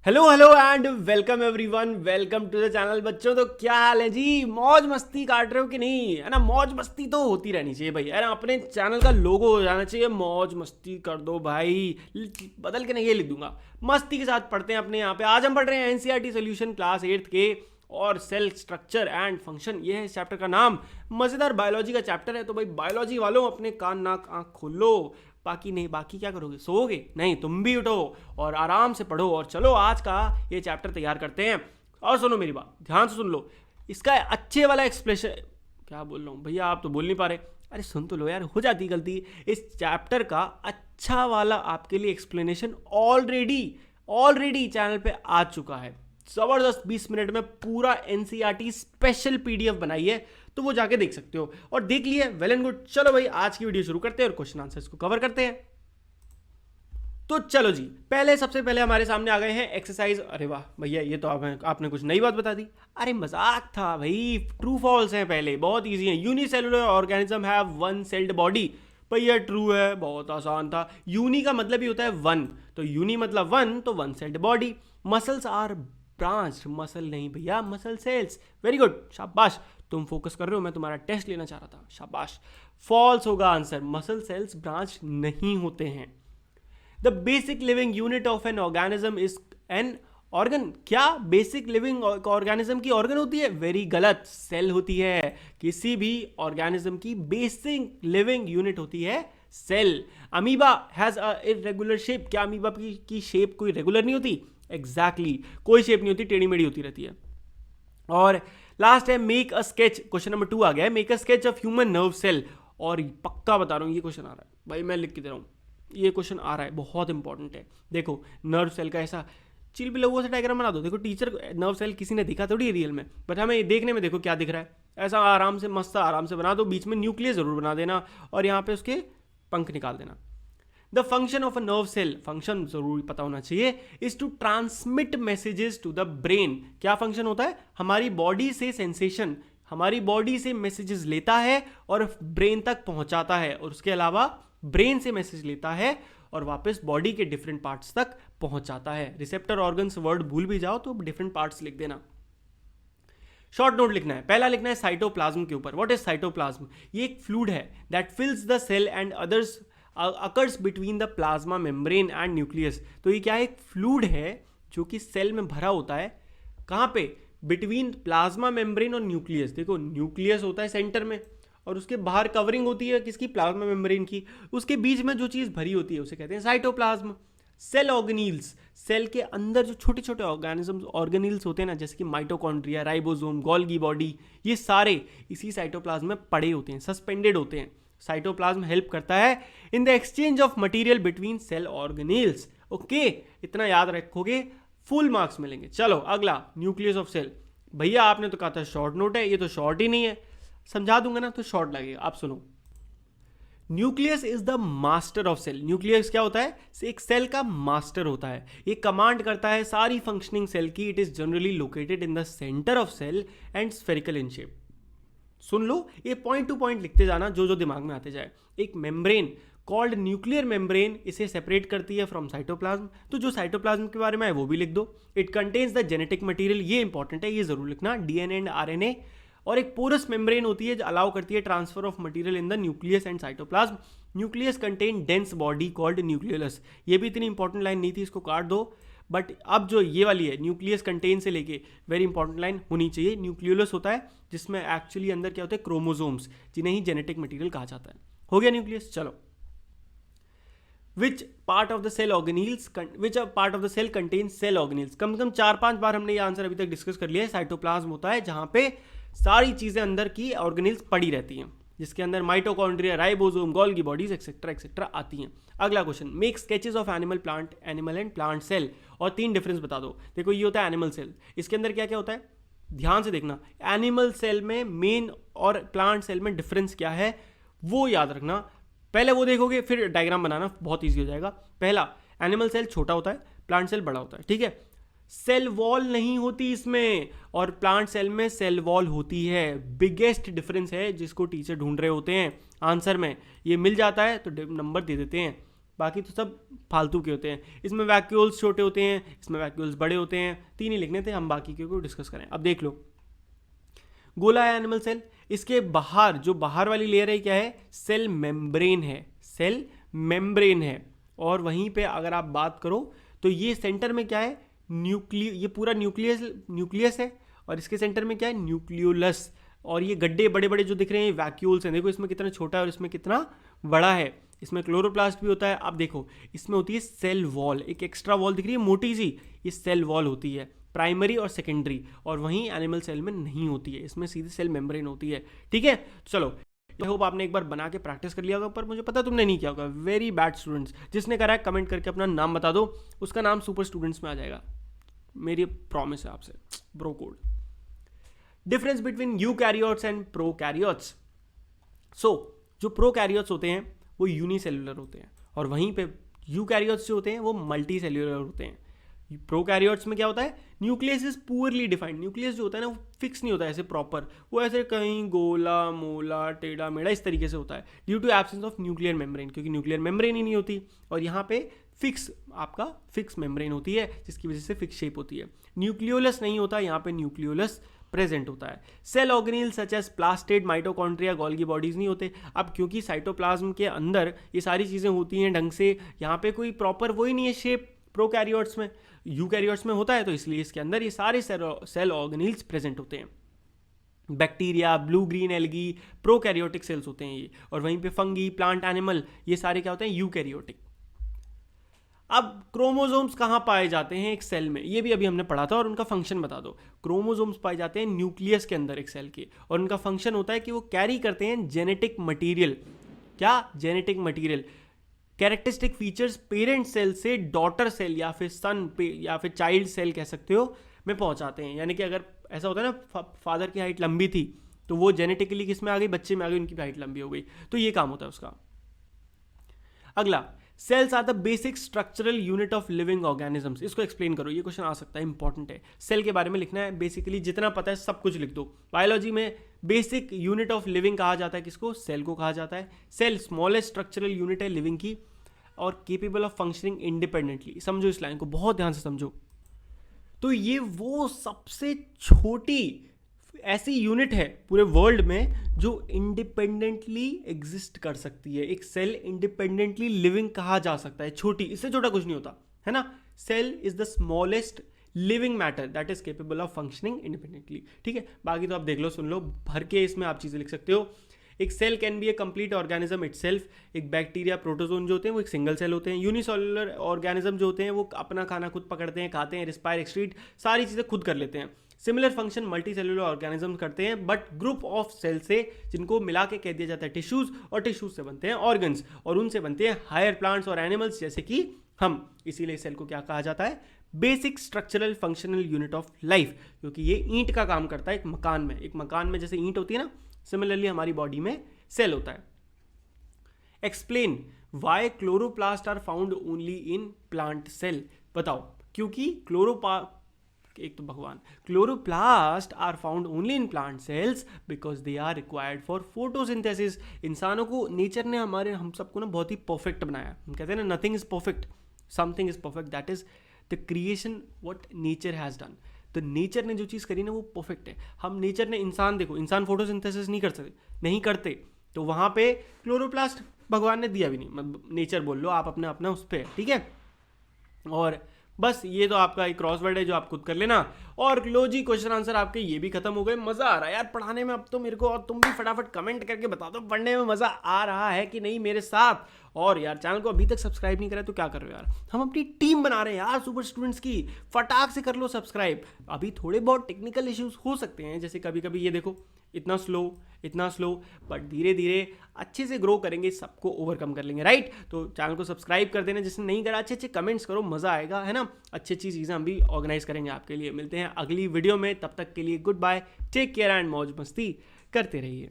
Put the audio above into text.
Hello hello and welcome everyone, welcome to the channel. बच्चों तो क्या हाल है जी? मौज मस्ती काट रहे हो कि नहीं? है ना, मौज मस्ती तो होती रहनी चाहिए भाई। है ना, अपने चैनल का लोगो हो जाना चाहिए मौज मस्ती कर दो भाई। बदल के नहीं, ये लिख दूंगा। मस्ती के साथ पढ़ते हैं अपने यहाँ पे। आज हम पढ़ रहे हैं एनसीईआरटी सॉल्यूशन क्लास 8th के और सेल स्ट्रक्चर एंड फंक्शन, ये है इस चैप्टर का नाम। मजेदार बायोलॉजी का चैप्टर है, तो भाई बायोलॉजी वालों अपने कान नाक आंख खोल लो। बाकी नहीं, बाकी क्या करोगे? सोओगे नहीं, तुम भी उठो और आराम से पढ़ो। और चलो आज का ये चैप्टर तैयार करते हैं। और सुनो मेरी बात, ध्यान से सुन लो। इसका अच्छे वाला एक्सप्लेशन, क्या बोल रहा हूँ भैया, आप तो बोल नहीं पा रहे। अरे सुन तो लो यार, हो जाती गलती। इस चैप्टर का अच्छा वाला आपके लिए एक्सप्लेनेशन ऑलरेडी ऑलरेडी चैनल पे आ चुका है। जबरदस्त 20 मिनट में पूरा एनसीईआरटी स्पेशल पीडीएफ बनाई है, तो वो जाके देख सकते हो। और देख लिए, वेल एंड गुड। चलो भाई आज की वीडियो शुरू करते हैं और क्वेश्चन आंसर्स को कवर करते हैं। तो चलो जी, सबसे पहले हमारे सामने आ गए हैं एक्सरसाइज। अरे वाह भैया, ये तो आपने कुछ नई बात बता दी। अरे मजाक था भाई, ट्रू फॉल्स हैं पहले, बहुत इजी है। Unicellular organism have one celled body. भैया ट्रू है, बहुत आसान था। यूनी का मतलब ही होता है वन, तो यूनी मतलब वन, तो one celled body. Muscles are branch, muscle नहीं भैया, मसल सेल्स। वेरी गुड, शाबाश। तुम फोकस कर रहे हो, मैं तुम्हारा टेस्ट लेना चाह रहा था, शाबाश। फॉल्स होगा आंसर, मसल सेल्स ब्रांच नहीं होते हैं। The basic living unit of an organism is an organ. क्या बेसिक लिविंग ऑर्गेनिज्म की ऑर्गन होती है? वेरी गलत, सेल होती है। किसी भी ऑर्गेनिज्म की बेसिक लिविंग यूनिट होती है cell. Amoeba has a irregular shape. क्या अमीबा की शेप कोई रेगुलर नहीं होती? एग्जैक्टली, कोई शेप नहीं होती, टेढ़ी मेढ़ी होती रहती है। और लास्ट है make a sketch. Question number 2 आ गया है, make a sketch of human nerve cell. और पक्का बता रहा हूं, ये क्वेश्चन आ रहा है भाई, मैं लिख के दे रहा हूं, ये क्वेश्चन आ रहा है, बहुत इंपॉर्टेंट है। देखो, नर्व सेल का ऐसा चिल भी लोगों से डायग्राम बना दो। देखो टीचर, नर्व सेल किसी ने देखा थोड़ी रियल में, बट हमें देखने में देखो क्या दिख रहा है। ऐसा आराम से, मस्त आराम से बना दो। बीच में न्यूक्लियस जरूर बना देना और यहाँ पे उसके पंख निकाल देना। The function of a nerve cell, function जरूरी पता होना चाहिए, is to transmit messages to the brain. क्या फंक्शन होता है? हमारी बॉडी से सेंसेशन, हमारी बॉडी से मैसेजेस लेता है और ब्रेन तक पहुंचाता है, और उसके अलावा ब्रेन से मैसेज लेता है और वापस बॉडी के डिफरेंट पार्ट्स तक पहुंचाता है। रिसेप्टर ऑर्गन्स वर्ड भूल भी जाओ तो डिफरेंट पार्ट्स लिख देना। शॉर्ट नोट लिखना है, पहला लिखना है साइटोप्लाज्म के ऊपर। What is cytoplasm? ये एक फ्लूइड है that fills the cell and others occurs between the plasma membrane and nucleus. तो ये क्या है? एक फ्लूइड है जो कि सेल में भरा होता है। कहाँ पे? बिटवीन प्लाज्मा मेम्ब्रेन और न्यूक्लियस। देखो, न्यूक्लियस होता है सेंटर में और उसके बाहर कवरिंग होती है किसकी? प्लाज्मा मेम्ब्रेन की। उसके बीच में जो चीज़ भरी होती है उसे कहते हैं साइटोप्लाज्म। सेल ऑर्गेनील्स, सेल के अंदर जो छोटे छोटे ऑर्गेनिजम्स ऑर्गेनील्स होते हैं ना, जैसे कि माइटोकॉन्ड्रिया, राइबोसोम, गोल्गी बॉडी, ये सारे इसी साइटोप्लाज्म में पड़े होते हैं, सस्पेंडेड होते हैं। साइटोप्लाज्म हेल्प करता है in the exchange of material between cell organelles. Okay, इतना याद रखोगे, फुल मार्क्स मिलेंगे। चलो अगला, न्यूक्लियस ऑफ सेल। भैया आपने तो कहा था शॉर्ट नोट है, ये तो शॉर्ट ही नहीं है। समझा दूंगा ना तो शॉर्ट लगेगा। आप सुनो, nucleus is the master of cell. Nucleus क्या होता है? एक सेल का मास्टर होता है। ये कमांड करता है सारी फंक्शनिंग सेल की। It is generally located in the centre of cell and spherical in shape. सुन लो, ये पॉइंट टू पॉइंट लिखते जाना जो जो दिमाग में आते जाए। एक मेम्ब्रेन कॉल्ड न्यूक्लियर मेम्ब्रेन इसे सेपरेट करती है फ्रॉम साइटोप्लाज्म। तो जो साइटोप्लाज्म के बारे में है वो भी लिख दो। It contains the genetic material, ये इंपॉर्टेंट है, ये जरूर लिखना, डीएनए एंड आरएनए। और एक पोरस मेम्ब्रेन होती है जो अलाउ करती है transfer of material in the nucleus and cytoplasm. Nucleus contain dense body called nucleolus. ये भी इतनी इंपॉर्टेंट लाइन नहीं थी, इसको काट दो। बट अब जो ये वाली है, न्यूक्लियस कंटेन से लेके वेरी इंपॉर्टेंट लाइन होनी चाहिए। न्यूक्लियोलस होता है जिसमें एक्चुअली अंदर क्या होता है? क्रोमोसोम्स, जिन्हें ही जेनेटिक मटेरियल कहा जाता है। हो गया न्यूक्लियस। चलो, which part of the cell organelles, which part of the cell contain cell organelles. कम से कम 4-5 बार हमने ये आंसर अभी तक डिस्कस कर लिया है। साइटोप्लाज्म होता है जहां पे सारी चीजें अंदर की ऑर्गेनील्स पड़ी रहती हैं, जिसके अंदर mitochondria, ribosome, Golgi bodies etcetera etcetera आती हैं। अगला question, make sketches of animal plant, animal and plant cell, और 3 डिफरेंस बता दो। देखो, ये होता है एनिमल सेल, इसके अंदर क्या क्या होता है? ध्यान से देखना, एनिमल सेल में मेन और प्लांट सेल में डिफरेंस क्या है वो याद रखना। पहले वो देखोगे फिर डायग्राम बनाना बहुत ईजी हो जाएगा। पहला, एनिमल सेल छोटा होता है, प्लांट सेल बड़ा होता है, ठीक है। सेल वॉल नहीं होती इसमें, और प्लांट सेल में सेल वॉल होती है। बिगेस्ट डिफरेंस है जिसको टीचर ढूंढ रहे होते हैं आंसर में। ये मिल जाता है तो नंबर दे देते हैं। बाकी तो सब फालतू के होते हैं। इसमें वैक्यूल्स छोटे होते हैं, इसमें वैक्यूल्स बड़े होते हैं, 3 ही लिखने थे, हम बाकी के को डिस्कस करें। अब देख लो, गोला है एनिमल सेल, इसके बाहर जो बाहर वाली लेयर है क्या है, सेल मेम्ब्रेन है, सेल मेम्ब्रेन है। और वहीं पे अगर आप बात करो तो ये सेंटर में क्या है, ये पूरा न्यूक्लियस है, और इसके सेंटर में क्या है, न्यूक्लियोलस। और ये गड्ढे बड़े बड़े जो दिख रहे हैं वैक्यूल्स हैं, देखो इसमें कितना छोटा है और इसमें कितना बड़ा है। इसमें क्लोरोप्लास्ट भी होता है। अब देखो इसमें होती है सेल वॉल, एक एक्स्ट्रा वॉल दिख रही है मोटी सी, ये सेल वॉल होती है, प्राइमरी और सेकेंडरी, और वहीं एनिमल सेल में नहीं होती है, इसमें सीधी सेल मेम्ब्रेन होती है। ठीक है, चलो आई होप आपने एक बार बना के प्रैक्टिस कर लिया होगा, पर मुझे पता तुमने नहीं किया होगा। Very bad students. जिसने करा है कमेंट करके अपना नाम बता दो, उसका नाम सुपर स्टूडेंट्स में आ जाएगा, मेरी प्रॉमिस है आपसे। Bro code. Difference between eukaryotes and prokaryotes. So जो प्रोकैरियोट्स होते हैं वो यूनिसेलुलर होते हैं, और वहीं पे यूकैरियोट्स जो होते हैं वो मल्टी सेल्यूलर होते हैं। प्रोकैरियोट्स में क्या होता है, nucleus is poorly defined. Nucleus जो होता है ना वो फिक्स नहीं होता है ऐसे प्रॉपर, वो ऐसे कहीं गोला मोला टेढ़ा मेढ़ा इस तरीके से होता है, due to absence of nuclear membrane, क्योंकि न्यूक्लियर मेम्ब्रेन ही नहीं होती। और यहाँ पे आपका फिक्स मेम्ब्रेन होती है, जिसकी वजह से फिक्स शेप होती है। न्यूक्लियोलस नहीं होता, यहाँ पे न्यूक्लियोलस प्रेजेंट होता है। Cell organelle such as plastid, mitochondria, Golgi bodies नहीं होते। अब क्योंकि साइटोप्लाज्म के अंदर ये सारी चीज़ें होती हैं ढंग से, यहाँ पे कोई प्रॉपर वही नहीं है शेप प्रोकैरियोट्स में, यूकैरियोट्स में होता है, तो इसलिए इसके अंदर ये सारे सेल ऑर्गेनील्स प्रेजेंट होते हैं। Bacteria, blue green algae prokaryotic cells होते हैं ये, और वहीं पे फंगी, प्लांट, एनिमल, ये सारे क्या होते हैं, यूकैरियोटिक। अब क्रोमोसोम्स कहाँ पाए जाते हैं एक सेल में, ये भी अभी हमने पढ़ा था, और उनका फंक्शन बता दो। क्रोमोसोम्स पाए जाते हैं न्यूक्लियस के अंदर एक सेल के, और उनका फंक्शन होता है कि वो कैरी करते हैं जेनेटिक मटीरियल। क्या, genetic material, characteristic features parent cell से डॉटर सेल या फिर सन पे या फिर चाइल्ड सेल कह सकते हो में पहुंचाते हैं। यानी कि अगर ऐसा होता है ना, फादर की हाइट लंबी थी तो वो जेनेटिकली किस में आ गई, बच्चे में आ गई, उनकी हाइट लंबी हो गई, तो ये काम होता है उसका। अगला, cells are the basic structural unit of living organisms. इसको एक्सप्लेन करो, ये क्वेश्चन आ सकता है, इंपॉर्टेंट है। सेल के बारे में लिखना है, बेसिकली जितना पता है सब कुछ लिख दो। बायोलॉजी में बेसिक यूनिट ऑफ लिविंग कहा जाता है किसको, सेल को कहा जाता है। सेल स्मॉलेस्ट स्ट्रक्चरल यूनिट है लिविंग की, और केपेबल ऑफ फंक्शनिंग इंडिपेंडेंटली। समझो इस लाइन को, बहुत ध्यान से समझो। तो ये वो सबसे छोटी ऐसी यूनिट है पूरे वर्ल्ड में जो इंडिपेंडेंटली एग्जिस्ट कर सकती है। एक सेल इंडिपेंडेंटली लिविंग कहा जा सकता है, छोटी, इससे छोटा कुछ नहीं होता है ना। Cell is the smallest living matter that is capable of functioning independently. ठीक है, बाकी तो आप देख लो, सुन लो, भर के इसमें आप चीज़ें लिख सकते हो। एक cell can be a complete organism itself. एक बैक्टीरिया, प्रोटोजोन जो होते हैं वो एक सिंगल सेल होते हैं। यूनिसेलुलर ऑर्गेनिज्म जो होते हैं वो अपना खाना खुद पकड़ते हैं, खाते हैं, रिस्पायर, एक्सक्रीट, सारी चीज़ें खुद कर लेते हैं। Similar function multi cellular organism करते हैं, बट ग्रुप ऑफ सेल से, जिनको मिला के कह दिया जाता है टिश्यूज, और टिश्यूज से बनते हैं ऑर्गन्स, और उनसे बनते हैं हायर प्लांट्स और एनिमल्स जैसे कि हम। इसीलिए सेल को क्या कहा जाता है, basic structural functional unit of life, क्योंकि ये ईंट का काम करता है एक मकान में। एक मकान में जैसे ईंट होती है ना, सिमिलरली हमारी बॉडी में सेल होता है। Explain why chloroplast are found only in plant cell. बताओ, क्योंकि chloroplast are found only in plant cells because they are required for photosynthesis. इंसानों को नेचर ने हम सबको ना बहुत ही परफेक्ट बनाया। हम कहते हैं ना, nothing is perfect, something is perfect, that is the creation what nature has done. तो नेचर ने जो चीज़ करी ना वो परफेक्ट है। हम नेचर ने, इंसान देखो, इंसान फोटोसिंथेसिस नहीं करते, तो वहाँ पे क्लोरोप्लास्ट भगवान ने दिया भी नहीं, नेचर बोल लो आप अपना उस पर, ठीक है। और बस ये तो आपका एक क्रॉसवर्ड है जो आप खुद कर लेना। और लो जी, क्वेश्चन आंसर आपके ये भी खत्म हो गए। मज़ा आ रहा है यार पढ़ाने में अब तो मेरे को, और तुम भी फटाफट कमेंट करके बता दो पढ़ने में मज़ा आ रहा है कि नहीं मेरे साथ। और यार चैनल को अभी तक सब्सक्राइब नहीं करा तो क्या कर रहे हो यार, हम अपनी टीम बना रहे हैं यार सुपर स्टूडेंट्स की, फटाक से कर लो सब्सक्राइब। अभी थोड़े बहुत टेक्निकल इश्यूज हो सकते हैं, जैसे कभी कभी ये देखो इतना स्लो, बट धीरे धीरे अच्छे से ग्रो करेंगे, सबको ओवरकम कर लेंगे, राइट। तो चैनल को सब्सक्राइब कर देना जिसने नहीं करा, अच्छे कमेंट्स करो, मज़ा आएगा, है ना। अच्छी चीज़ें हम भी ऑर्गेनाइज करेंगे आपके लिए। मिलते हैं अगली वीडियो में, तब तक के लिए goodbye, take care and मौज मस्ती करते रहिए।